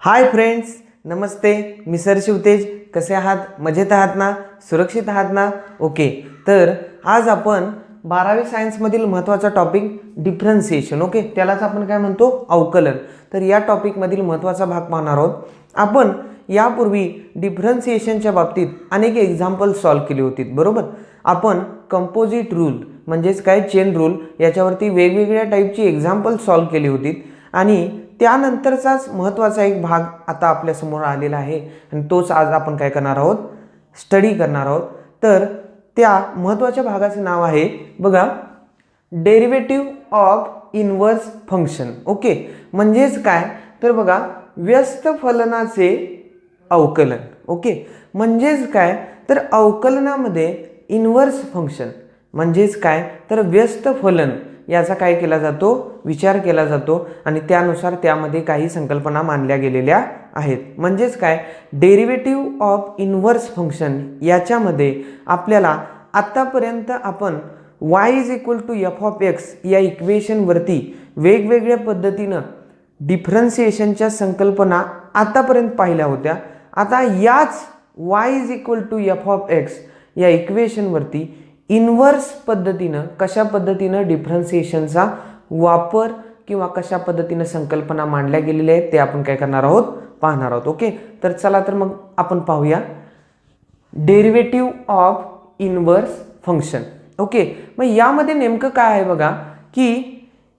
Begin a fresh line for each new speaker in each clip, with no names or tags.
Hi friends, नमस्ते. मी sir Shivtej. कसे आहात? मजेत आहात ना? सुरक्षित आहात ना? ओके. तर आज आपण 12वी सायन्समधील महत्त्वाचा टॉपिक डिफरन्सिएशन, ओके, त्यालाच आपण काय म्हणतो? अवकलन. तर या टॉपिकमधील महत्त्वाचा भाग पाहणार आहोत. आपण यापूर्वी डिफरन्सिएशनच्या बाबतीत अनेक एक्झाम्पल सॉल्व केली होती, बरोबर. आपण कंपोजिट रूल म्हणजेच काय, चेन रूल, याच्यावरती वेगवेगळ्या टाईपची एक्झाम्पल सॉल्व केली होती आणि त्यानंतरचाच महत्त्वाचा एक भाग आता आपल्यासमोर आलेला आहे आणि तोच आज आपण काय करणार आहोत? स्टडी करणार आहोत. तर त्या महत्त्वाच्या भागाचं नाव आहे बघा, derivative of inverse function. Okay, म्हणजेच काय तर बघा, व्यस्त फलनाचे अवकलन. ओके, म्हणजेच काय तर अवकलनामध्ये इनव्हर्स फंक्शन म्हणजेच काय तर व्यस्त फलन याचा काय केला जातो? विचार केला जातो आणि त्यानुसार त्यामध्ये काही संकल्पना मांडल्या गेलेल्या आहेत. म्हणजेच काय, डेरिव्हेटिव्ह ऑफ इनव्हर्स फंक्शन याच्यामध्ये आपल्याला आत्तापर्यंत आपण y is equal to f of x या इक्वेशनवरती वेगवेगळ्या पद्धतीनं डिफरन्सिएशनच्या संकल्पना आतापर्यंत पाहिल्या होत्या. आता याच y is equal to f of x या इक्वेशनवरती इनव्हर्स पद्धतीनं कशा पद्धतीनं डिफरन्सिएशनचा वापर किंवा कशा पद्धतीनं संकल्पना मांडल्या गेलेल्या आहेत ते आपण काय करणार आहोत? पाहणार आहोत. ओके, तर चला तर मग आपण पाहूया derivative of inverse function. Okay, मग यामध्ये नेमकं काय आहे बघा, की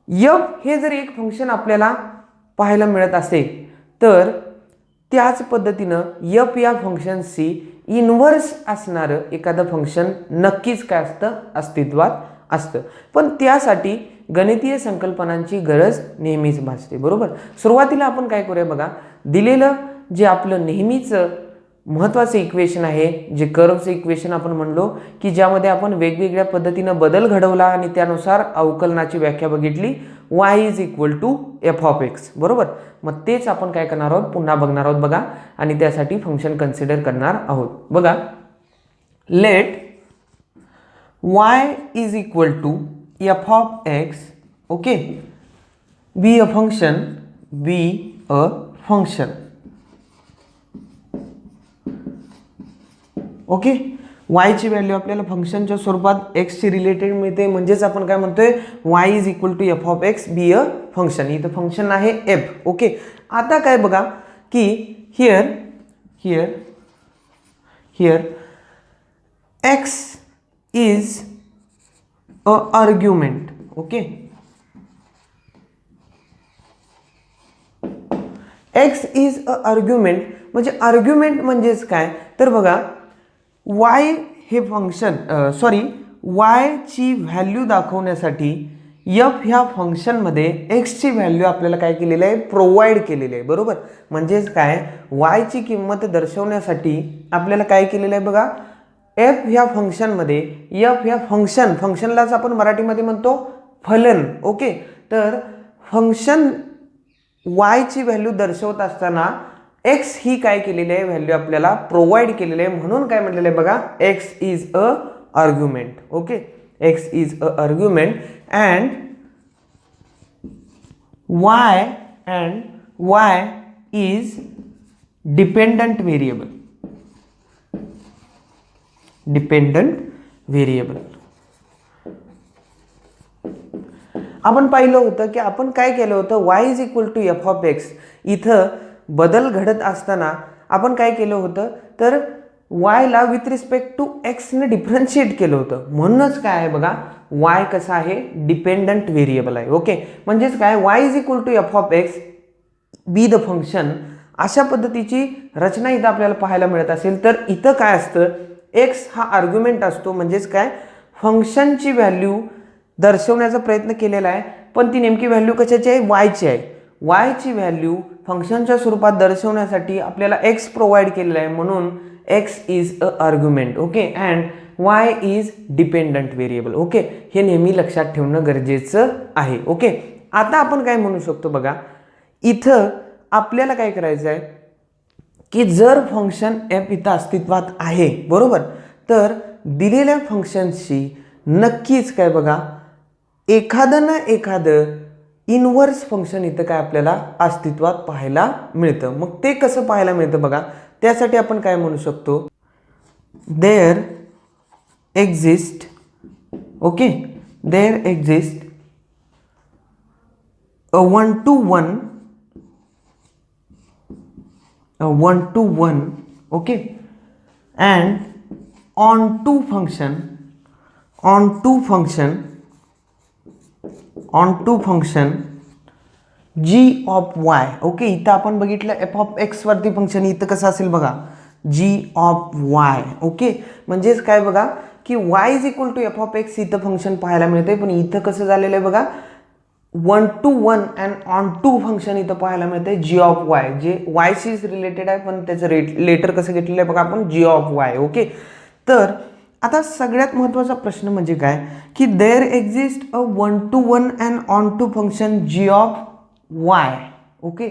एफ हे जर एक फंक्शन आपल्याला पाहायला मिळत असेल तर त्याच पद्धतीनं एफ या फंक्शनची इनव्हर्स असणारं एखादं फंक्शन नक्कीच काय असतं? अस्तित्वात असतं. पण त्यासाठी गणितीय संकल्पनांची गरज नेहमीच भासते, बरोबर. सुरुवातीला आपण काय करूया बघा, दिलेलं जे आपलं नेहमीचं महत्त्वाचं इक्वेशन आहे, जे कर्वचं इक्वेशन आपण म्हणलो, की ज्यामध्ये आपण वेगवेगळ्या पद्धतीनं बदल घडवला आणि त्यानुसार अवकलनाची व्याख्या बघितली, y is equal to f of x, बरोबर. मग तेच आपण काय करणार आहोत? पुन्हा बघणार आहोत बघा आणि त्यासाठी फंक्शन कन्सिडर करणार आहोत. बघा, let y is equal to f of x, okay, be a function, okay. y ची व्हॅल्यू आपल्याला फंक्शनच्या स्वरूपात x ची रिलेटेड मिळते, म्हणजेच आपण काय म्हणतोय? y is equal to f of x be a function. इथं फंक्शन आहे f. ओके, आता काय बघा, की here x is a argument. Okay, x is a argument म्हणजे आर्ग्युमेंट म्हणजेच काय तर बघा, y हे फंक्शन y ची व्हॅल्यू दाखवण्यासाठी f ह्या फंक्शनमध्ये x ची व्हॅल्यू आपल्याला काय केलेली आहे? प्रोव्हाइड केलेली आहे, बरोबर. म्हणजेच काय, y ची किंमत दर्शवण्यासाठी आपल्याला काय केलेलं आहे बघा, f ह्या फंक्शनमध्ये f ह्या फंक्शनलाच आपण मराठीमध्ये म्हणतो फलन. ओके, तर फंक्शन y ची व्हॅल्यू दर्शवत असताना x ही काय केलेली आहे? व्हॅल्यू आपल्याला प्रोव्हाइड केलेली आहे, म्हणून काय म्हटलेलं आहे बघा, x is a argument. Okay, x is a argument and y is dependent variable. आपण पाहिलं होतं की आपण काय केलं होतं? y is equal to f of x इथं बदल घडत असताना आपण काय केलं होतं तर y ला विथ रिस्पेक्ट टू x ने डिफरन्शिएट केलं होतं. म्हणूनच काय आहे बघा, y कसा आहे? डिपेंडंट व्हेरिएबल आहे. ओके, म्हणजेच काय, y is equal to f of x be the function, अशा पद्धतीची रचना इथं आपल्याला पाहायला मिळत असेल तर इथं काय असतं? x हा आर्ग्युमेंट असतो, म्हणजेच काय, फंक्शनची व्हॅल्यू दर्शवण्याचा प्रयत्न केलेला आहे, पण ती नेमकी व्हॅल्यू कशाची आहे? y ची आहे. y ची व्हॅल्यू फंक्शनच्या स्वरूपात दर्शवण्यासाठी आपल्याला x प्रोव्हाइड केलेला आहे, म्हणून x is a argument. Okay, and y is dependent variable. Okay, हे नेहमी लक्षात ठेवणं गरजेचं आहे. ओके, आता आपण काय म्हणू शकतो बघा, इथं आपल्याला काय करायचं आहे की जर फंक्शन f इथं अस्तित्वात आहे, बरोबर, तर दिलेल्या फंक्शनशी नक्कीच काय बघा, एखादं ना एखादं इनव्हर्स फंक्शन इथं काय आपल्याला अस्तित्वात पाहायला मिळतं. मग ते कसं पाहायला मिळतं बघा, त्यासाठी आपण काय म्हणू शकतो, there exist okay there exist a one to one okay and onto function g of y okay. इथं आपण बघितलं f of x वरती फंक्शन, इथं कसं असेल बघा g of y ओके. म्हणजेच काय बघा की y is equal to f of x इथं फंक्शन पाहायला मिळते, पण इथं कसं झालेलं आहे बघा, 1 to 1 and onto function इथं पाहायला मिळते जी ऑफ वाय, जे वायशी रिलेटेड आहे, पण त्याचं लेटर कसं घेतलेलं आहे बघा आपण, जी ऑफ वाय ओके. तर आता सगळ्यात महत्त्वाचा प्रश्न म्हणजे काय की there exist a 1 to 1 and onto function g of y okay,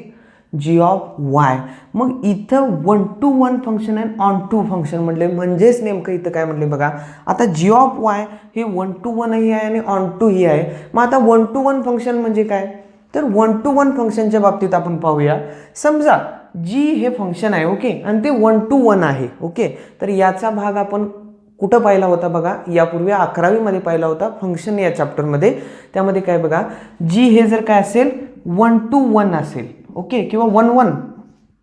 g of y. मग इथं 1 to 1 फंक्शन अँड ऑन टू फंक्शन म्हटले, म्हणजेच नेमकं इथं काय म्हटले बघा, आता जी ऑफ वाय हे 1 to 1 ही आहे आणि ऑन टू ही आहे. मग आता 1 to 1 फंक्शन म्हणजे काय, तर 1 to 1 फंक्शनच्या बाबतीत आपण पाहूया. समजा जी हे फंक्शन आहे ओके आणि ते 1 to 1 आहे ओके. तर याचा भाग आपण कुठं पाहिला होता बघा, यापूर्वी 11वी मध्ये पाहिला होता फंक्शन या चॅप्टरमध्ये. त्यामध्ये काय बघा, जी हे जर काय असेल 1 to 1 असेल ओके, किंवा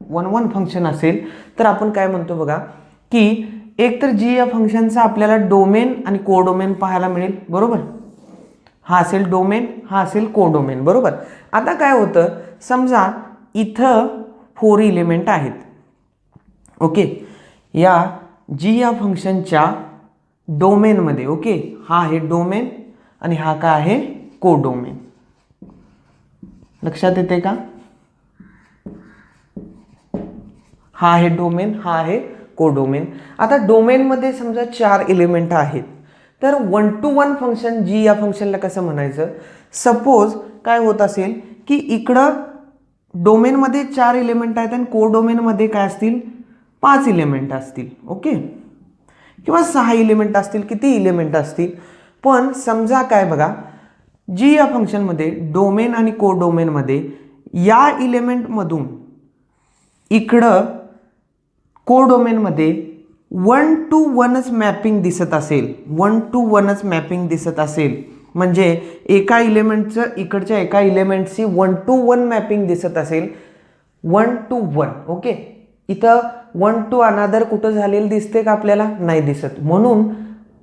1 फंक्शन असेल, तर आपण काय म्हणतो बघा की एक तर जी या फंक्शनचा आपल्याला डोमेन आणि कोडोमेन पाहायला मिळेल, बरोबर. हा असेल डोमेन, हा असेल कोडोमेन, बरोबर. आता काय होतं, समजा इथं 4 इलेमेंट आहेत ओके, या जी या फंक्शनच्या डोमेनमध्ये ओके, हा आहे डोमेन आणि हा काय आहे कोडोमेन. लक्षात येते का, हा आहे डोमेन, हा आहे कोडोमेन. आता डोमेनमध्ये समजा 4 एलिमेंट आहेत, तर 1 to 1 फंक्शन जी या फंक्शनला कसं म्हणायचं, सपोज काय होत असेल की इकडं डोमेनमध्ये 4 एलिमेंट आहेत आणि कोडोमेनमध्ये काय असतील 5 एलिमेंट असतील ओके, किंवा 6 एलिमेंट असतील, किती एलिमेंट असतील. पण समजा काय बघा, जी या फंक्शनमध्ये डोमेन आणि कोडोमेनमध्ये या एलिमेंटमधून इकडं कोडोमेनमध्ये 1 to 1च मॅपिंग दिसत असेल, 1 to 1च मॅपिंग दिसत असेल, म्हणजे एका इलेमेंटचं इकडच्या एका इलेमेंटची 1 to 1 मॅपिंग दिसत असेल, 1 to 1 ओके. इथं 1 to अनादर कुठं झालेलं दिसते का आपल्याला, नाही दिसत. म्हणून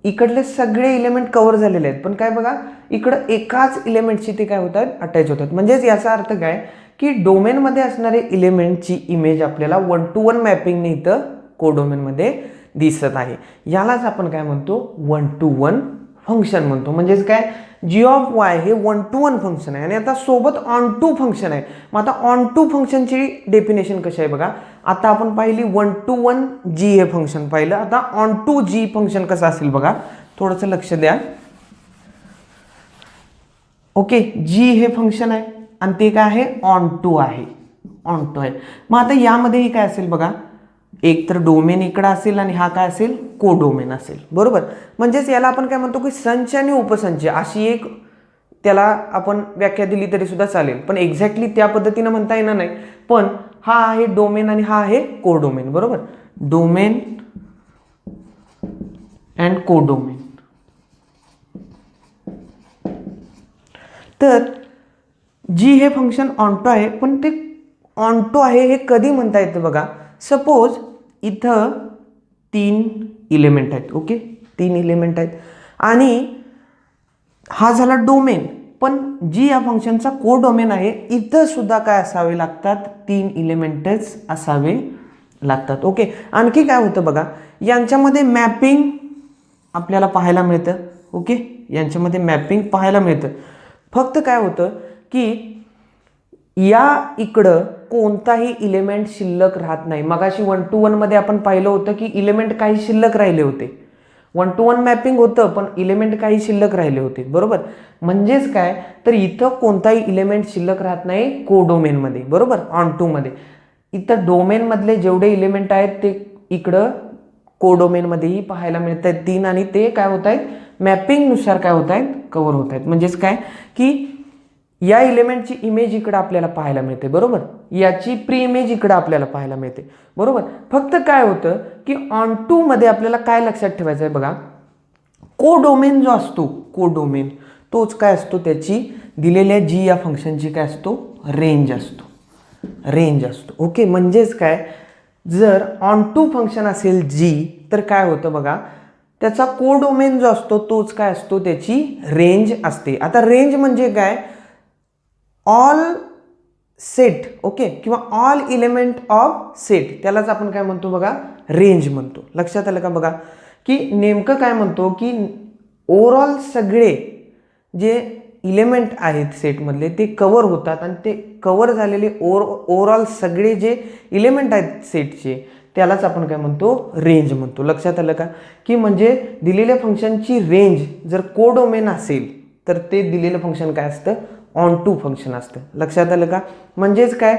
इकडले सगळे इलेमेंट कव्हर झालेले आहेत, पण काय बघा इकडं एकाच इलेमेंटशी ते काय होतात, अटॅच होतात. म्हणजेच याचा अर्थ काय की डोमेनमध्ये असणारे इलेमेंटची इमेज आपल्याला 1 to 1 मॅपिंगने इथं कोडोमेनमध्ये दिसत आहे. यालाच आपण काय म्हणतो, 1 to 1 फंक्शन म्हणतो. म्हणजेच काय, जी ऑफ वाय हे 1 to 1 फंक्शन आहे आणि आता सोबत ऑन टू फंक्शन आहे. मग आता ऑन टू फंक्शनची डेफिनेशन कशी आहे बघा, आता आपण पाहिली 1 to 1 जी हे फंक्शन पाहिलं, आता ऑन टू जी फंक्शन कसं असेल बघा, थोडंसं लक्ष द्या ओके. जी हे फंक्शन आहे आणि ते काय आहे, ऑन टू आहे, ऑन टू आहे. मग आता यामध्येही काय असेल बघा, एक तर डोमेन इकडं असेल आणि हा काय असेल, कोडोमेन असेल, बरोबर. म्हणजेच याला आपण काय म्हणतो की संच आणि उपसंच अशी एक त्याला आपण व्याख्या दिली तरी सुद्धा चालेल, पण एक्झॅक्टली त्या पद्धतीनं म्हणता येणार नाही. पण हा आहे डोमेन आणि हा आहे कोडोमेन, बरोबर. Domain and codomain. तर जी हे फंक्शन ऑनटो आहे, पण ते ऑनटो आहे हे कधी म्हणता येतं बघा, सपोज इथं 3 इलेमेंट आहेत ओके, 3 इलेमेंट आहेत आणि हा झाला डोमेन, पण जी या फंक्शनचा कोडोमेन आहे, इथं सुद्धा काय असावे लागतात, 3 इलेमेंटच असावे लागतात ओके. आणखी काय होतं बघा, यांच्यामध्ये मॅपिंग आपल्याला पाहायला मिळतं ओके, यांच्यामध्ये मॅपिंग पाहायला मिळतं. फक्त काय होतं की या इकडं कोणताही इलेमेंट शिल्लक राहत नाही. मगाशी 1 to 1 मध्ये आपण पाहिलं होतं की इलेमेंट काही शिल्लक राहिले होते, 1 to 1 मॅपिंग होतं पण इलेमेंट काही शिल्लक राहिले होते, बरोबर. म्हणजेच काय, तर इथं कोणताही इलेमेंट शिल्लक राहत नाही कोडोमेनमध्ये, बरोबर. ऑन टू मध्ये इथं डोमेनमधले जेवढे इलेमेंट आहेत ते इकडं कोडोमेनमध्येही पाहायला मिळत आहेत 3, आणि ते काय होत आहेत, मॅपिंगनुसार काय होत आहेत, कव्हर होत आहेत. म्हणजेच काय की या इलेमेंटची इमेज इकडे आपल्याला पाहायला मिळते, बरोबर. याची प्री इमेज इकडे आपल्याला पाहायला मिळते, बरोबर. फक्त काय होतं की ऑन टू मध्ये आपल्याला काय लक्षात ठेवायचं आहे बघा, कोडोमेन जो असतो, कोडोमेन तोच काय असतो, त्याची दिलेल्या जी या फंक्शनची काय असतो, रेंज असतो, रेंज असतो. ओके, म्हणजेच काय, जर ऑन टू फंक्शन असेल जी, तर काय होतं बघा, त्याचा कोडोमेन जो असतो तोच काय असतो, त्याची रेंज असते. आता रेंज म्हणजे काय, ऑल सेट, ओके, किंवा ऑल इलेमेंट ऑफ सेट, त्यालाच आपण काय म्हणतो बघा, रेंज म्हणतो. लक्षात आलं का बघा, की नेमकं काय म्हणतो की ओव्हरऑल सगळे जे इलेमेंट आहेत सेटमधले ते कवर होतात, आणि ते कवर झालेले ओव्हरऑल सगळे जे इलेमेंट आहेत सेटचे त्यालाच आपण काय म्हणतो, रेंज म्हणतो. लक्षात आलं का, की म्हणजे दिलेल्या फंक्शनची रेंज जर कोडोमेन असेल तर ते दिलेलं फंक्शन काय असतं, ऑन टू फंक्शन असतं. लक्षात आलं का, म्हणजेच काय,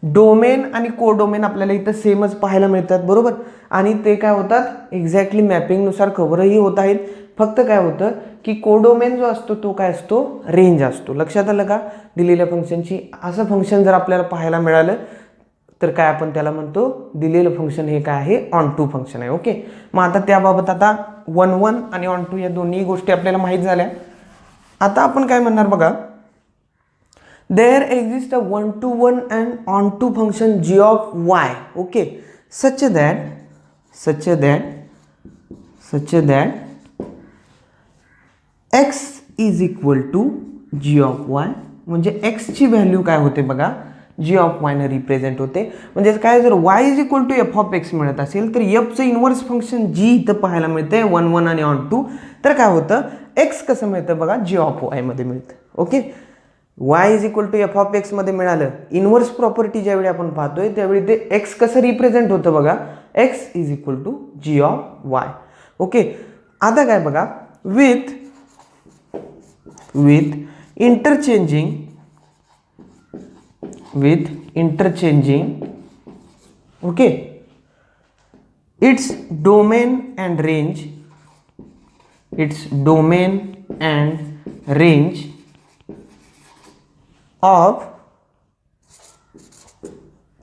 डोमेन आणि कोडोमेन आपल्याला इथं सेमच पाहायला मिळतात, बरोबर. आणि ते काय होतात, एक्झॅक्टली मॅपिंगनुसार कव्हरही होत आहेत. फक्त काय होतं की कोडोमेन जो असतो तो काय असतो, रेंज असतो. लक्षात आलं का, दिलेल्या फंक्शनची. असं फंक्शन जर आपल्याला पाहायला मिळालं तर काय आपण त्याला म्हणतो, दिलेलं फंक्शन हे काय आहे, ऑन टू फंक्शन आहे. ओके, मग आता त्याबाबत आता 1 आणि ऑन टू या दोन्ही गोष्टी आपल्याला माहीत झाल्या. आता आपण काय म्हणणार बघा, there exists a 1-to-1 and on-to function g of y, okay, such that x is equal to g of y. म्हणजे x ची व्हॅल्यू काय होते बघा, g of y ने रिप्रेझेंट होते. म्हणजे काय, जर y is equal to f of x मिळत असेल तर f चं इन्व्हर्स फंक्शन g इथं पाहायला मिळते 1 आणि ऑन टू. तर काय होतं, x कसं मिळतं बघा, g of y मध्ये मिळतं. Okay, y is equal to f of x मध्ये मिळालं. इन्व्हर्स प्रॉपर्टी ज्यावेळी आपण पाहतोय त्यावेळी ते x कसं रिप्रेझेंट होतं बघा, x is equal to g of y. Okay, आता काय बघा, with interchanging okay it's domain and range of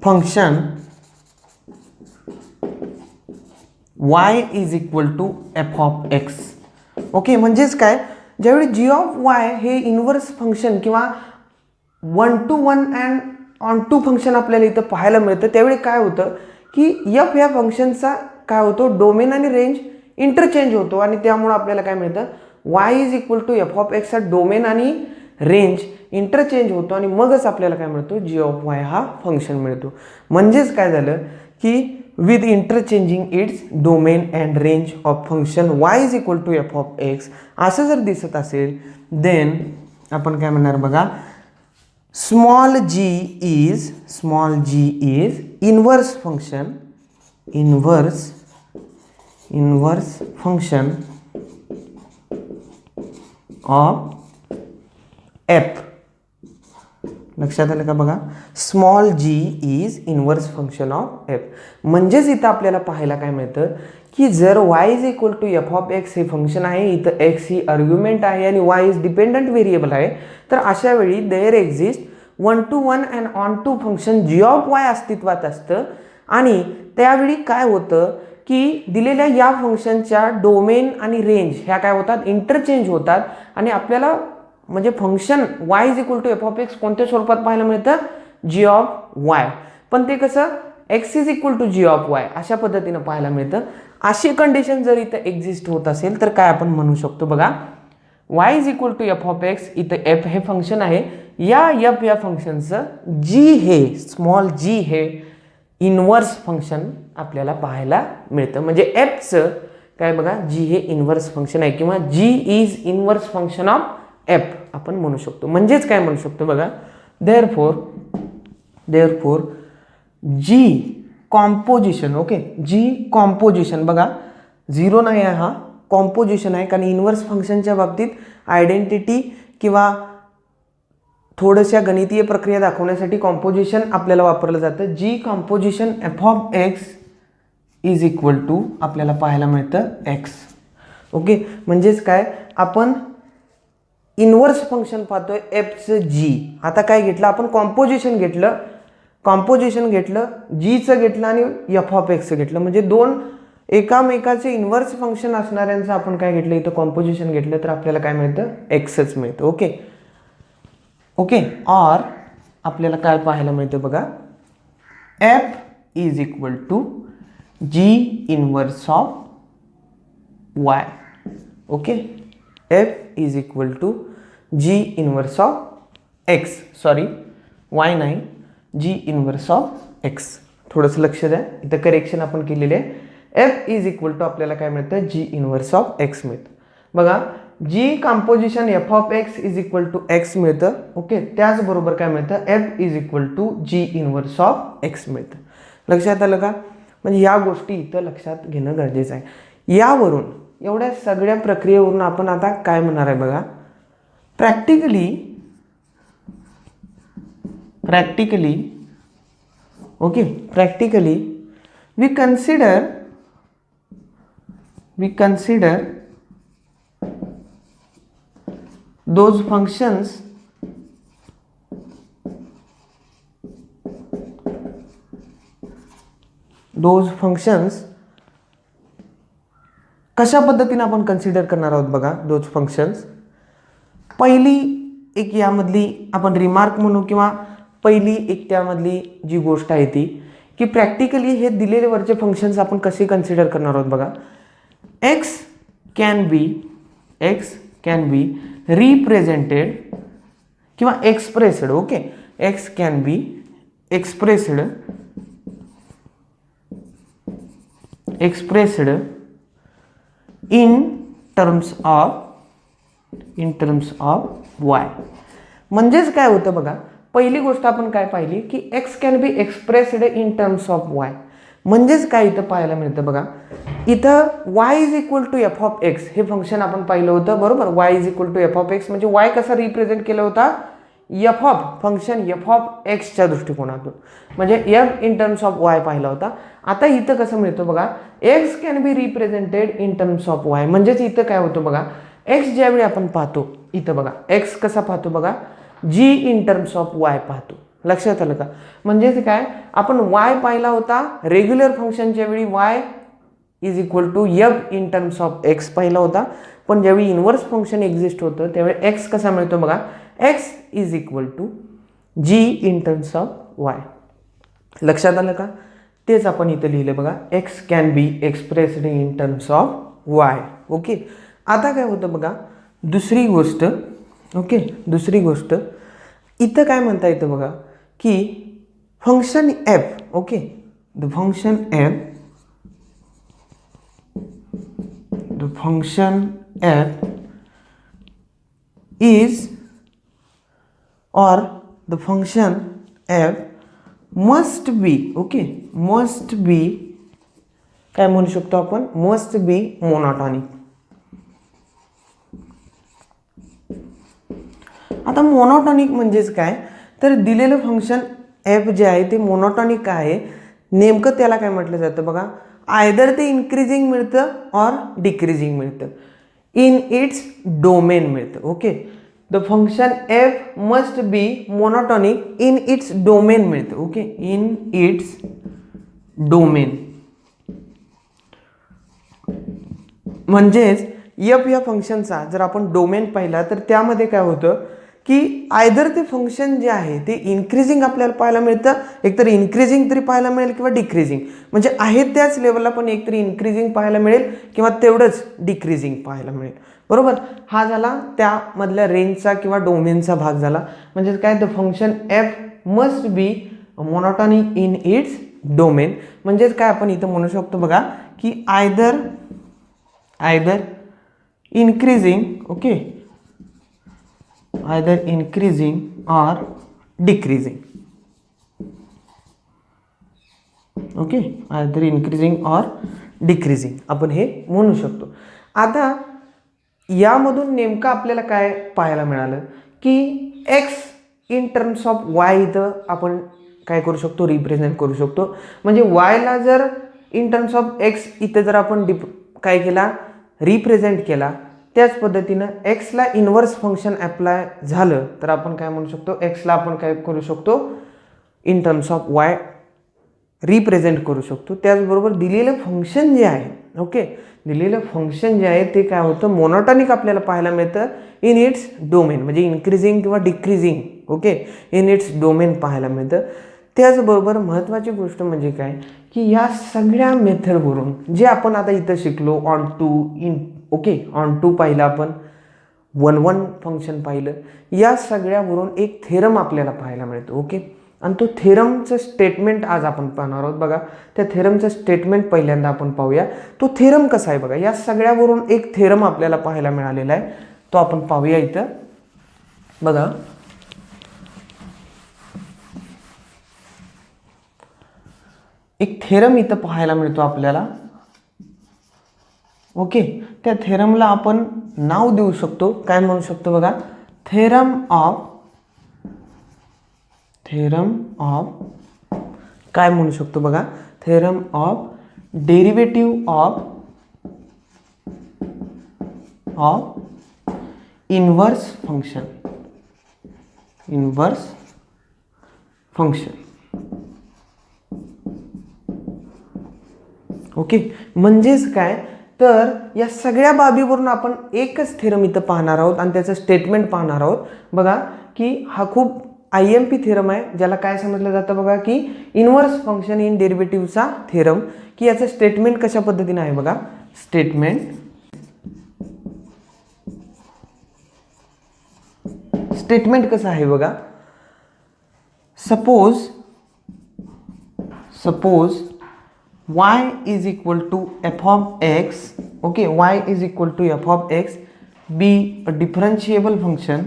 function y is equal to f of x. Okay, म्हणजेच काय, ज्यावेळी g of y हे इन्व्हर्स फंक्शन किंवा 1-to-1 अँड ऑन-टू फंक्शन आपल्याला इथं पाहायला मिळतं, त्यावेळी काय होतं की f या फंक्शनचा काय होतो, डोमेन आणि रेंज इंटरचेंज होतो, आणि त्यामुळे आपल्याला काय मिळतं, y is equal to f of एक्सचा डोमेन आणि रेंज इंटरचेंज होतो, आणि मगच आपल्याला काय मिळतो, जी ऑफ वाय हा फंक्शन मिळतो. म्हणजेच काय झालं की with interchanging it's domain and range of function y is equal to f of x असं जर दिसत असेल, देन आपण काय म्हणणार बघा, small g is inverse function of f. लक्षात आलं का बघा, small g is inverse function of f. म्हणजेच इथं आपल्याला पाहायला काय मिळतं की जर y is equal to f of x हे फंक्शन आहे, इथं एक्स ही आर्ग्युमेंट आहे आणि वाय इज डिपेंडंट व्हेरिएबल आहे, तर अशा वेळी there exist 1-to-1 and onto function g of y अस्तित्वात असतं. आणि त्यावेळी काय होतं की दिलेल्या या फंक्शनच्या डोमेन आणि रेंज ह्या काय होतात, इंटरचेंज होतात, आणि आपल्याला म्हणजे function y is equal to f of x कोणत्या स्वरूपात पाहायला मिळतं, जी ऑफ वाय. पण ते कसं, x is equal to g of y अशा पद्धतीनं पाहायला मिळतं. अशी कंडिशन जर इथं एक्झिस्ट होत असेल तर काय आपण म्हणू शकतो बघा, y is equal to f of x, इथं f हे फंक्शन आहे, या f या फंक्शनचं g हे स्मॉल g हे इन्व्हर्स फंक्शन आपल्याला पाहायला मिळतं. म्हणजे fचं काय बघा, g हे इन्व्हर्स फंक्शन आहे, किंवा g is inverse function of f आपण म्हणू शकतो. म्हणजेच काय म्हणू शकतो बघा, देअरफोर जी कॉम्पोजिशन, ओके, जी कॉम्पोजिशन बघा, झिरो नाही आहे हा, कॉम्पोजिशन आहे, कारण इन्व्हर्स फंक्शनच्या बाबतीत आयडेंटिटी किंवा थोड्याशा गणितीय प्रक्रिया दाखवण्यासाठी कॉम्पोजिशन आपल्याला वापरलं जातं. G composition F of X is equal to आपल्याला पाहायला मिळतं एक्स. ओके, म्हणजेच काय, आपण इन्व्हर्स फंक्शन पाहतोय एफचं जी. आता काय घेतलं आपण, कॉम्पोजिशन घेतलं, जीचं घेतलं आणि एफ ऑफ एक्सचं घेतलं. म्हणजे दोन एकामेकाचे इन्व्हर्स फंक्शन असणाऱ्यांचं आपण काय घेतलं, इथं कॉम्पोजिशन घेतलं तर आपल्याला काय मिळतं, एक्सच मिळतं. ओके. और आपल्याला काय पाहायला मिळतं बघा, f is equal to G inverse of y. Okay, f is equal to G inverse of x, sorry y नाही, जी इन्व्हर्स ऑफ एक्स. थोडंसं लक्ष द्या, इथं करेक्शन आपण केलेले आहे. एफ इज इक्वल टू आपल्याला काय मिळतं, जी इन्व्हर्स ऑफ एक्स मिळतं. बघा, G composition F of X is equal to X मिळतं. ओके, त्याचबरोबर काय मिळतं, F is equal to G inverse of X मिळतं. लक्षात आलं का? म्हणजे या गोष्टी इथं लक्षात घेणं गरजेचं आहे. यावरून, एवढ्या सगळ्या प्रक्रियेवरून आपण आता काय म्हणणार आहे बघा, practically we consider those functions कशा पद्धतीने आपण कन्सिडर करणार आहोत बघा, दोज फंक्शन्स. पहिली एक यामधली आपण रिमार्क म्हणू किंवा पहिली एक त्यामधली जी गोष्ट आहे ती की प्रॅक्टिकली हे दिलेले वरचे फंक्शन्स आपण कसे कन्सिडर करणार आहोत बघा. एक्स कॅन बी रिप्रेझेंटेड किंवा expressed. Okay, x can be expressed in terms of y. म्हणजेच काय होतं बघा, पहिली गोष्ट आपण काय पाहिली की x can be expressed in terms of y. म्हणजेच काय इथं पाहायला मिळतं बघा, इथं y is equal to f of x हे फंक्शन आपण पाहिलं होतं बरोबर. Y is equal to f of x म्हणजे वाय कसा रिप्रेझेंट केला होता, f of function f of एक्सच्या दृष्टिकोनातून, म्हणजे f in terms of y पाहिला होता. आता इथं कसं मिळतं बघा, x can be represented in terms of y. म्हणजेच इथं काय होतं बघा, एक्स ज्यावेळी आपण पाहतो इथं बघा, एक्स कसा पाहतो बघा, जी इन टर्म्स ऑफ वाय पाहतो. लक्षात आलं का? म्हणजेच काय, आपण वाय पाहिला होता रेग्युलर फंक्शनच्या वेळी y is equal to f in terms of x पाहिला होता. पण ज्यावेळी इन्व्हर्स फंक्शन एक्झिस्ट होतं त्यावेळी एक्स कसा मिळतो बघा, x is equal to g in terms of y. लक्षात आलं का? तेच आपण इथं लिहिलं बघा, x can be expressed in terms of y. Okay, आता काय होतं बघा, दुसरी गोष्ट इथं काय म्हणता येतं बघा की function F. Okay, the function F is or the function f must be, okay, must be काय म्हणू शकतो आपण, must be monotonic. आता मोनोटॉनिक म्हणजेच काय, तर दिलेलं फंक्शन f जे आहे ते मोनोटॉनिक आहे. नेमकं त्याला काय म्हटलं जातं बघा, आयदर ते इन्क्रीजिंग मिळतं और डिक्रीजिंग मिळतं, इन इट्स डोमेन मिळतं. Okay, the function F must be monotonic in its domain मिळतं. Okay, in its domain. म्हणजेच एफ या फंक्शनचा जर आपण डोमेन पाहिला तर त्यामध्ये काय होतं की आयदर ते फंक्शन जे आहे ते इन्क्रीजिंग आपल्याला पाहायला मिळतं, एकतर इन्क्रीजिंग तरी पाहायला मिळेल किंवा डिक्रीजिंग. म्हणजे आहे त्याच लेवलला पण एकतरी इन्क्रीजिंग पाहायला मिळेल किंवा तेवढंच डिक्रीजिंग पाहायला मिळेल. बरोबर, हा झाला त्यामधल्या रेंजचा किंवा डोमेनचा भाग झाला. म्हणजे काय, the function F must be monotonic in its domain. म्हणजेच काय आपण इथं म्हणू शकतो बघा की either increasing, okay, either increasing और डिक्रीजिंग. ओके, आयदर इन्क्रीजिंग और डिक्रीजिंग आपण हे म्हणू शकतो. आता यामधून नेमकं आपल्याला काय पाहायला मिळालं की x in terms of Y इथं आपण काय करू शकतो, रिप्रेझेंट करू शकतो. म्हणजे वायला जर इन टर्म्स ऑफ एक्स इथं जर आपण काय केला, रिप्रेझेंट केला, त्याच पद्धतीनं एक्सला इन्व्हर्स फंक्शन अप्लाय झालं तर आपण काय म्हणू शकतो, एक्सला आपण काय करू शकतो, in terms of Y represent करू शकतो. त्याचबरोबर दिलेलं फंक्शन जे आहे, ओके, दिलेलं फंक्शन जे आहे ते काय होतं, मोनोटॉनिक आपल्याला पाहायला मिळतं इन इट्स डोमेन, म्हणजे इन्क्रीजिंग किंवा decreasing, okay, in its domain पाहायला मिळतं. त्याचबरोबर महत्त्वाची गोष्ट म्हणजे काय की या सगळ्या मेथडवरून जे आपण आता इथं शिकलो, onto, in, okay, onto पाहिलं आपण, 1-1 फंक्शन पाहिलं, या सगळ्यावरून एक थेरम आपल्याला पाहायला मिळतो, ओके. आणि तो थेरमचं स्टेटमेंट आज आपण पाहणार आहोत. बघा, त्या थेरमचं स्टेटमेंट पहिल्यांदा आपण पाहूया. तो थेरम कसा आहे बघा, या सगळ्यावरून एक थेरम आपल्याला पाहायला मिळालेला आहे, तो आपण पाहूया इथं. बघा, एक थेरम इथं पाहायला मिळतो आपल्याला, ओके. त्या थेरमला आपण नाव देऊ शकतो, काय म्हणू शकतो बघा, थेरम ऑफ काय म्हणू शकतो बघा, theorem of derivative of inverse function, okay. म्हणजेच काय तर या सगळ्या बाबीवरून आपण एकच थेरम इथं पाहणार आहोत आणि त्याचं स्टेटमेंट पाहणार आहोत. बघा की हा खूप IMP थेरम आहे, ज्याला काय समजलं जातं बघा की इन्व्हर्स फंक्शन इन डेरिव्हेटिव्हचा थेरम, की याचं स्टेटमेंट कशा पद्धतीने आहे बघा. स्टेटमेंट कसं आहे बघा, suppose y is equal to f of x, okay, y is equal to f of x be a differentiable function,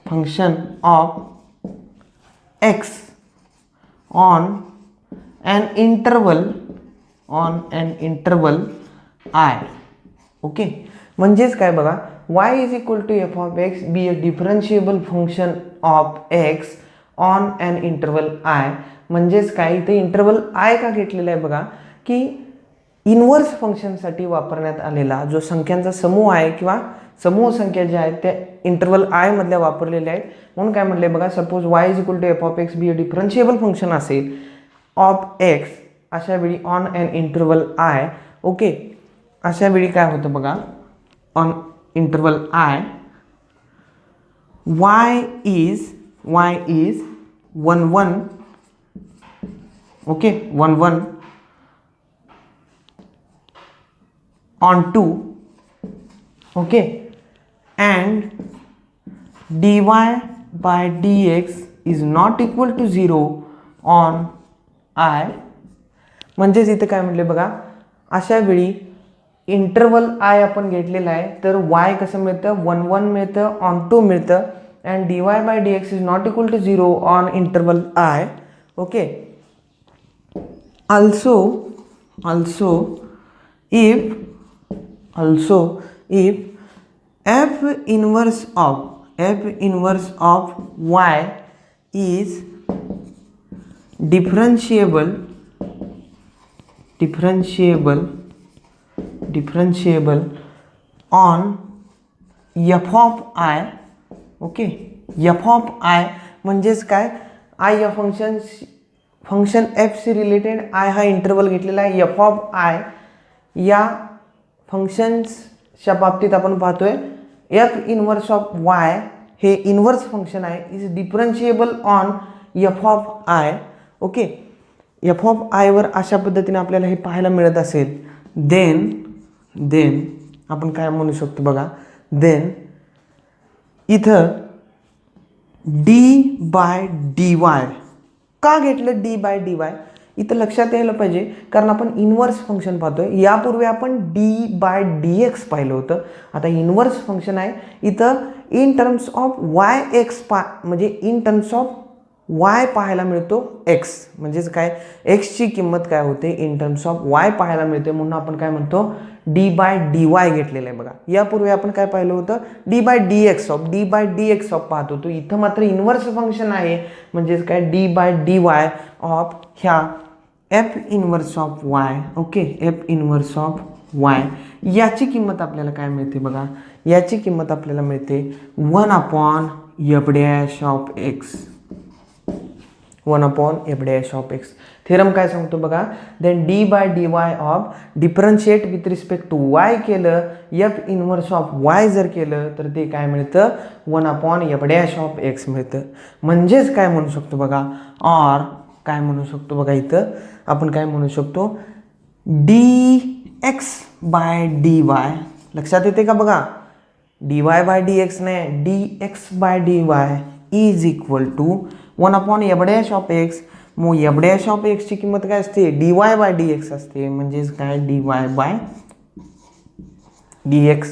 function of x on an interval I, okay. म्हणजेच काय बघा, y is equal to f of x be a differentiable function of x on an interval I. म्हणजेच काय, इथे interval I का घेतलेला आहे बघा की इन्व्हर्स फंक्शनसाठी वापरण्यात आलेला जो संख्यांचा समूह आहे किंवा समूह संख्या ज्या आहेत त्या इंटरवल I मधल्या वापरलेल्या आहेत. म्हणून काय म्हटलंय बघा, suppose y is equal to f of x be a differentiable function असेल ऑफ x, अशा वेळी on an interval I, okay. अशा वेळी काय होतं बघा, on interval I y is 1-1, okay, 1-1 on 2, okay, and dy by dx is not equal to 0 on I. म्हणजेच इथे काय म्हटले बघा, अशा वेळी इंटरवल I आपण घेतलेला आहे, तर y कसं मिळतं, 1-1 मिळतं, ऑन 2 मिळतं, and dy by dx is not equal to 0 on interval I, okay. also if f inverse of y is differentiable on f of I, okay. f of I म्हणजेच काय, I या function f she related I हा interval घेतलेला आहे, f of I या फंक्शन्सच्या बाबतीत आपण पाहतोय f इन्व्हर्स ऑफ y हे इन्व्हर्स फंक्शन आहे, is differentiable on f of I, okay. f of I वर अशा पद्धतीने आपल्याला हे पाहायला मिळत असेल, देन आपण काय म्हणू शकतो बघा, देन इथं d बाय dy का घेतलं, d बाय dy इथं लक्षात यायला पाहिजे, कारण आपण इन्व्हर्स फंक्शन पाहतोय. यापूर्वी आपण d बाय dx पाहिलं होतं, आता इन्व्हर्स फंक्शन आहे इथं इन टर्म्स ऑफ yx म्हणजे इन टर्म्स ऑफ y पाहायला मिळतो x, म्हणजेच काय x ची किंमत काय होते इन टर्म्स ऑफ y पाहायला मिळते, म्हणून आपण काय म्हणतो d/dy घेतलेलं आहे. बघा यापूर्वी आपण काय पाहिलं होतं d/dx ऑफ पाहत होतो. इथं मात्र इन्व्हर्स फंक्शन आहे, म्हणजेच काय d/dy ऑफ ह्या f inverse of y. Okay, f inverse of y याची किंमत आपल्याला काय मिळते बघा, याची किंमत आपल्याला मिळते 1/f' of x. 1/f' of x. Theorem काय सांगतो बघा, then d/dy of differentiate with respect to y केलं, f इन्व्हर्स ऑफ y जर केलं तर ते काय मिळतं 1/f' ऑफ x मिळतं. म्हणजेच काय म्हणू शकतो बघा, ऑर काय म्हणू शकतो बघा, इथं आपण काय म्हणू शकतो dx/dy. लक्षात येते का बघा, dy/dx नाही dx/dy is equal to 1/f' of x. मग f' ऑफ x ची किंमत काय असते dy/dx असते, म्हणजेच काय dy/dx,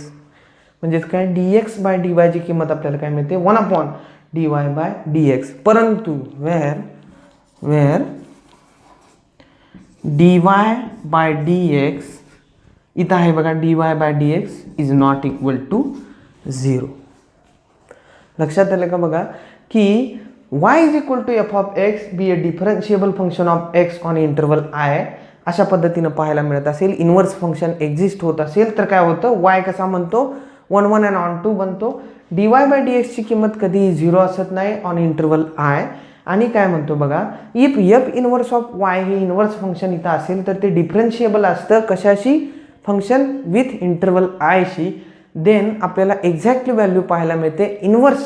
म्हणजेच काय dx/dy ची किंमत आपल्याला काय मिळते 1/dy/dx. परंतु वेअर dy/dx इथं आहे बघा dy/dx is not equal to 0. लक्षात आलं का बघा की y is equal to f of x be a differentiable function of x on interval i अशा पद्धतीनं पाहायला मिळत असेल. इन्व्हर्स फंक्शन एक्झिस्ट होत असेल तर काय होतं, y कसा म्हणतो 1 1 and on 2 बनतो. dy/dx ची किंमत कधी 0 असत नाही ऑन इंटरवल i. आणि काय म्हणतो बघा, if f inverse of y हे इन्व्हर्स फंक्शन इथं असेल तर ते डिफरन्शिएबल असतं कशाशी, फंक्शन विथ इंटरवल i शी. देन आपल्याला एक्झॅक्टली व्हॅल्यू पाहायला मिळते इन्व्हर्स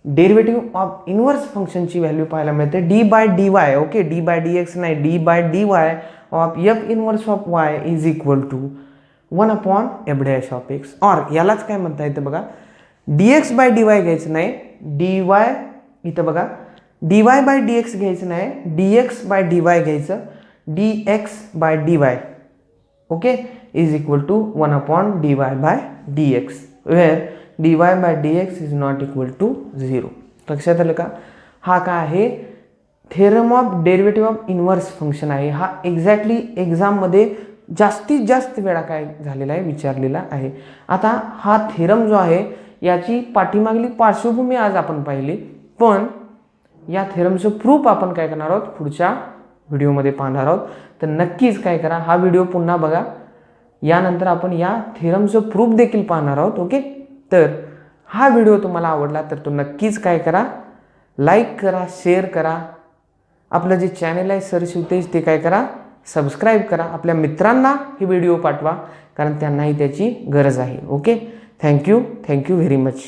डेरिव्हेटिव्ह ऑफ इन्व्हर्स फंक्शनची व्हॅल्यू पाहायला मिळते d/dy. ओके, d/dx नाही d/dy of f inverse of y is equal to 1/f' of x. और यालाच काय म्हणता येतं बघा, dx/dy घ्यायचं नाही, dy इथं बघा dy/dx घ्यायचं नाही, dx/dy घ्यायचं, dx/dy okay is equal to 1/dy/dx where dy/dx is not equal to 0. लक्षात आलं का, हा काय आहे theorem of derivative of inverse function आहे. हा एक्झॅक्टली एक्झाममध्ये जास्तीत जास्त वेळा काय झालेला आहे विचारलेला आहे. आता हा थेरम जो आहे याची पाठीमागली पार्श्वभूमी आज आपण पाहिली, पण या थेरमचं प्रूफ आपण काय करणार आहोत पुढच्या व्हिडिओमध्ये पाहणार आहोत. तर नक्कीच काय करा, हा व्हिडिओ पुन्हा बघा, यानंतर आपण या थेरमचं प्रूफ देखील पाहणार आहोत. ओके, तर हा व्हिडिओ तुम्हाला आवडला तर तो नक्कीच काय करा, लाईक करा, शेअर करा. आपलं जे चॅनल आहे सर शिवतेज ते काय करा, सबस्क्राईब करा. आपल्या मित्रांना हे व्हिडिओ पाठवा, कारण त्यांनाही त्याची गरज आहे. Okay, thank you very much.